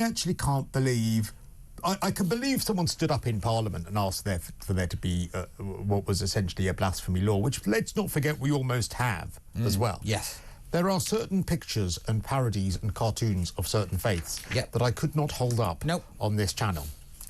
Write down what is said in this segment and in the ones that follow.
actually can't believe... I can believe someone stood up in Parliament and asked for there to be what was essentially a blasphemy law, which, let's not forget, we almost have as well. Yes. There are certain pictures and parodies and cartoons of certain faiths that I could not hold up on this channel.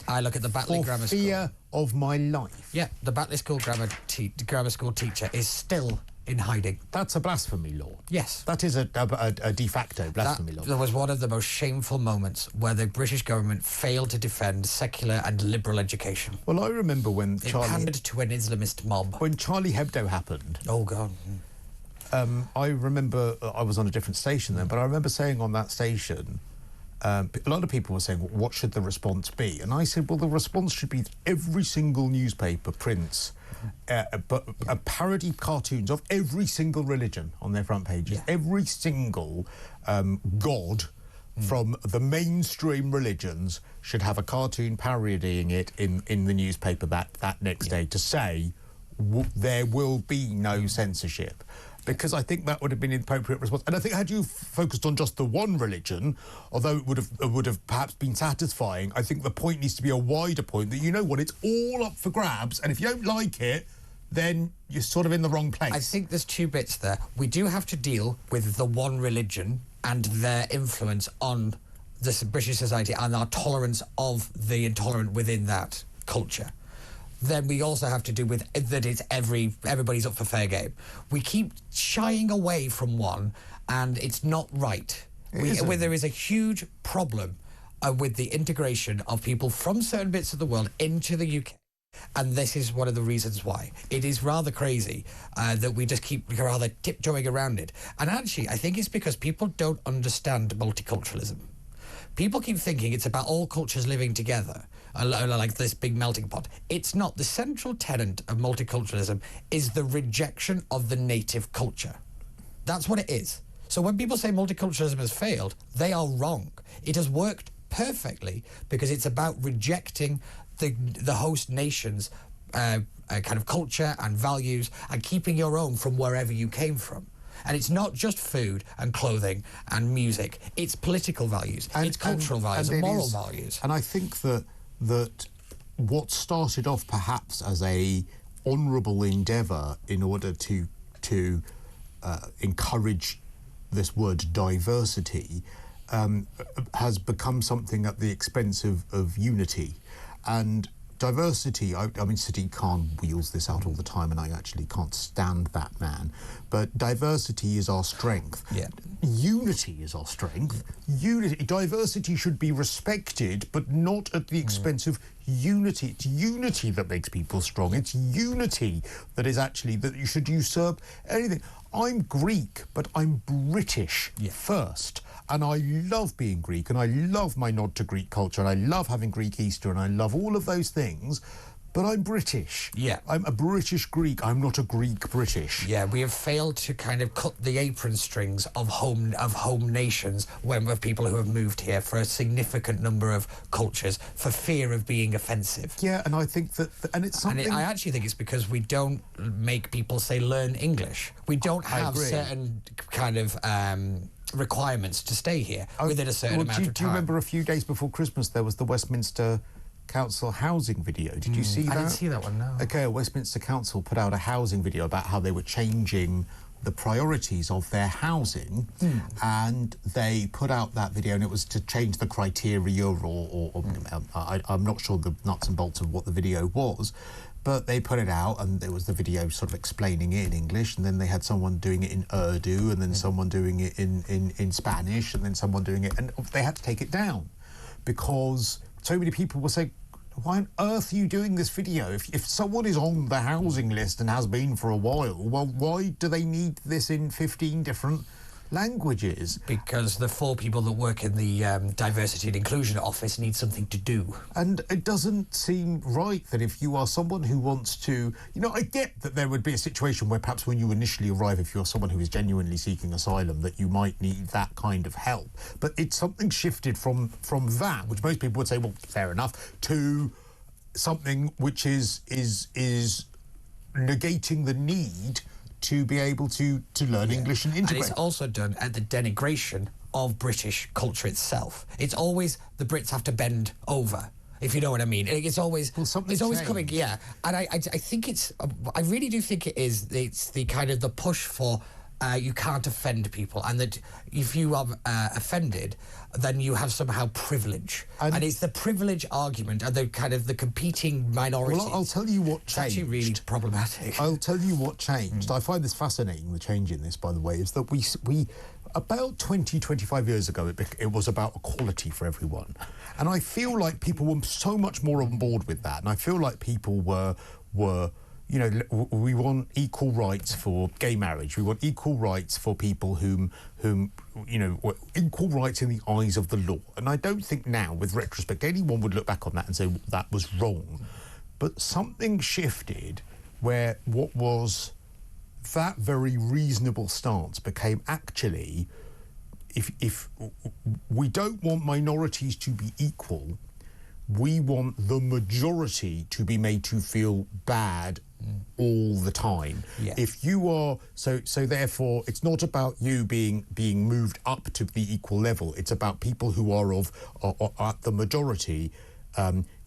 I look at the Batley Grammar School. For fear of my life. Yeah, the Batley School grammar school teacher is still in hiding. That's a blasphemy law. Yes. That is a de facto blasphemy law. There was one of the most shameful moments where the British government failed to defend secular and liberal education. Well, I remember when it pandered to an Islamist mob. When Charlie Hebdo happened. Oh, God. I remember, I was on a different station then, but I remember saying on that station, a lot of people were saying, well, what should the response be? And I said, well, the response should be that every single newspaper prints parody cartoons of every single religion on their front pages. Yeah. Every single god from the mainstream religions should have a cartoon parodying it in the newspaper that next day to say there will be no censorship. Because I think that would have been an appropriate response. And I think had you focused on just the one religion, although it would have perhaps been satisfying, I think the point needs to be a wider point that, you know what, it's all up for grabs, and if you don't like it, then you're sort of in the wrong place. I think there's two bits there. We do have to deal with the one religion and their influence on this British society and our tolerance of the intolerant within that culture. Then we also have to do with that it's everybody's up for fair game. We keep shying away from one, and it's not right. There is a huge problem with the integration of people from certain bits of the world into the UK. And this is one of the reasons why. It is rather crazy that we just keep rather tiptoeing around it. And actually, I think it's because people don't understand multiculturalism. People keep thinking it's about all cultures living together, like this big melting pot. It's not. The central tenet of multiculturalism is the rejection of the native culture. That's what it is. So when people say multiculturalism has failed, they are wrong. It has worked perfectly because it's about rejecting the host nation's kind of culture and values and keeping your own from wherever you came from. And it's not just food and clothing and music. It's political values, it's cultural values and moral values. And I think that what started off perhaps as a honourable endeavour in order to encourage this word diversity has become something at the expense of unity. And diversity, I mean, Sadiq Khan wheels this out all the time, and I actually can't stand that man. But diversity is our strength. Yeah. Unity is our strength. Diversity should be respected, but not at the expense of unity. It's unity that makes people strong. It's unity that is actually, that you should usurp anything. I'm Greek, but I'm British first. And I love being Greek, and I love my nod to Greek culture, and I love having Greek Easter, and I love all of those things, but I'm British. Yeah. I'm a British Greek. I'm not a Greek British. Yeah, we have failed to kind of cut the apron strings of home nations when we're people who have moved here for a significant number of cultures for fear of being offensive. Yeah, and I think that, and it's something... And I actually think it's because we don't make people say learn English. We don't have certain kind of... requirements to stay here within a certain amount of time. Do you remember a few days before Christmas there was the Westminster Council housing video? Did you see that? I didn't see that one, no. Okay, Westminster Council put out a housing video about how they were changing the priorities of their housing, and they put out that video, and it was to change the criteria I'm not sure the nuts and bolts of what the video was, but they put it out, and there was the video sort of explaining it in English, and then they had someone doing it in Urdu, and then someone doing it in Spanish, and then someone doing it, and they had to take it down because so many people were saying, why on earth are you doing this video? If someone is on the housing list and has been for a while, well, why do they need this in 15 different languages? Because the 4 people that work in the Diversity and Inclusion Office need something to do. And it doesn't seem right that if you are someone who wants to... You know, I get that there would be a situation where perhaps when you initially arrive, if you're someone who is genuinely seeking asylum, that you might need that kind of help. But it's something shifted from that, which most people would say, well, fair enough, to something which is negating the need to be able to learn English and integrate. And it's also done at the denigration of British culture itself. It's always the Brits have to bend over, if you know what I mean. It's always coming, yeah. And I think I really do think it's the kind of the push for you can't offend people, and that if you are offended, then you have somehow privilege. And it's the privilege argument and the kind of the competing minorities. Well, I'll tell you what changed. It's actually really problematic. I'll tell you what changed. I find this fascinating, the change in this, by the way, is that we about 20, 25 years ago, it was about equality for everyone. And I feel like people were so much more on board with that. And I feel like people were you know, we want equal rights for gay marriage. We want equal rights for people whom you know, equal rights in the eyes of the law. And I don't think now, with retrospect, anyone would look back on that and say that was wrong. But something shifted where what was that very reasonable stance became actually, if we don't want minorities to be equal, we want the majority to be made to feel bad all the time. Yeah. If you are so therefore it's not about you being moved up to the equal level. It's about people who are at the majority.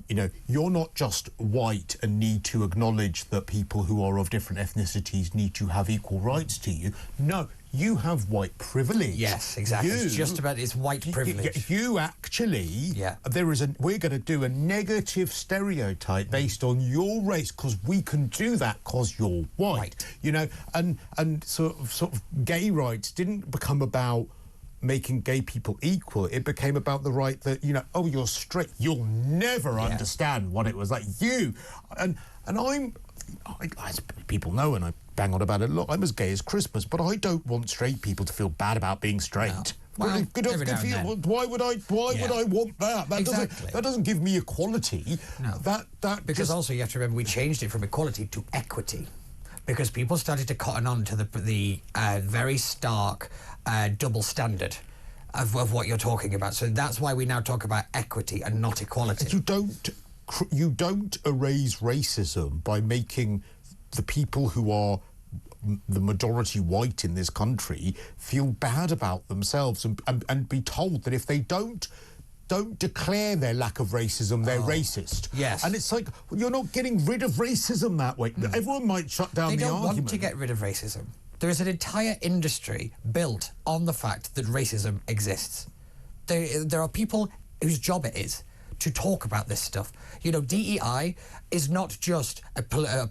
You know, you're not just white and need to acknowledge that people who are of different ethnicities need to have equal rights to you. No, you have white privilege. Yes, exactly. It's just about it's white privilege. You actually, we're going to do a negative stereotype based on your race because we can do that because you're white. You know, and sort of gay rights didn't become about making gay people equal. It became about the right that, you know, oh, you're straight, you'll never understand what it was like. And as people know, and I bang on about it a lot, I'm as gay as Christmas, but I don't want straight people to feel bad about being straight. No. Well, why would I want that? That doesn't give me equality. No. That because also you have to remember we changed it from equality to equity, because people started to cotton on to the very stark double standard of what you're talking about. So that's why we now talk about equity and not equality. You don't erase racism by making the people who are the majority white in this country feel bad about themselves and be told that if they don't declare their lack of racism, they're racist. Yes. And it's like, well, you're not getting rid of racism that way. Everyone might shut down the argument. They don't want to get rid of racism. There is an entire industry built on the fact that racism exists. There are people whose job it is to talk about this stuff. You know, DEI is not just a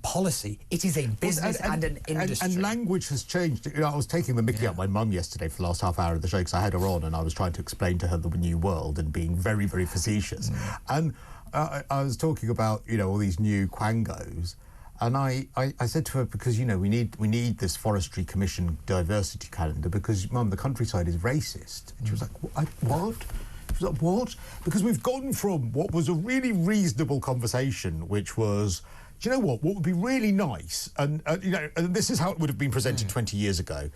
policy, it is a business and an industry. And language has changed. You know, I was taking the mickey out my mum yesterday for the last half hour of the show because I had her on and I was trying to explain to her the new world and being very, very facetious. And I was talking about, you know, all these new quangos. And I said to her, because, you know, we need this Forestry Commission diversity calendar because, Mum, the countryside is racist. And she was like, what? She was like, what? Because we've gone from what was a really reasonable conversation, which was, do you know what would be really nice? And, you know, and this is how it would have been presented 20 years ago.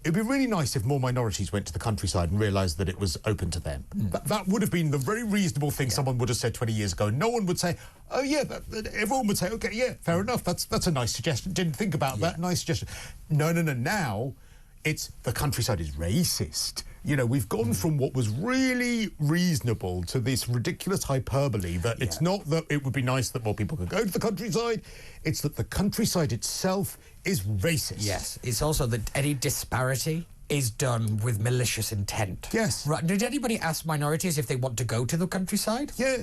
It'd be really nice if more minorities went to the countryside and realised that it was open to them. That would have been the very reasonable thing someone would have said 20 years ago. No one would say, oh, yeah, everyone would say, OK, yeah, fair enough, that's a nice suggestion. Didn't think about that, nice suggestion. No, now it's the countryside is racist. You know, we've gone from what was really reasonable to this ridiculous hyperbole that it's not that it would be nice that more people could go to the countryside, it's that the countryside itself is racist. Yes, it's also that any disparity is done with malicious intent. Yes. Right. Did anybody ask minorities if they want to go to the countryside? Yeah.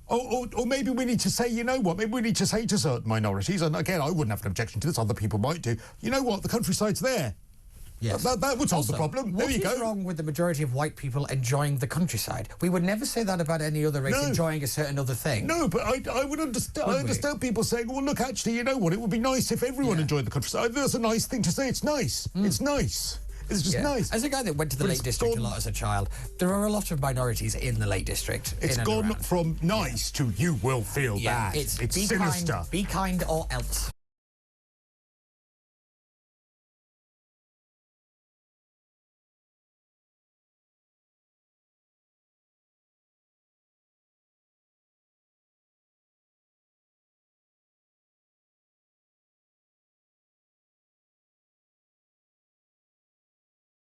Or maybe we need to say, you know what, maybe we need to say to certain minorities, and again, I wouldn't have an objection to this, other people might do, you know what, the countryside's there. Yes. That would solve the problem. There you go. What is wrong with the majority of white people enjoying the countryside? We would never say that about any other race enjoying a certain other thing. No, but I would understand. I understand people saying, well, look, actually, you know what? It would be nice if everyone enjoyed the countryside. That's a nice thing to say. It's nice. It's nice. It's just nice. As a guy that went to the Lake District a lot as a child, there are a lot of minorities in the Lake District. It's gone from nice to you will feel bad. It's sinister. Be kind or else.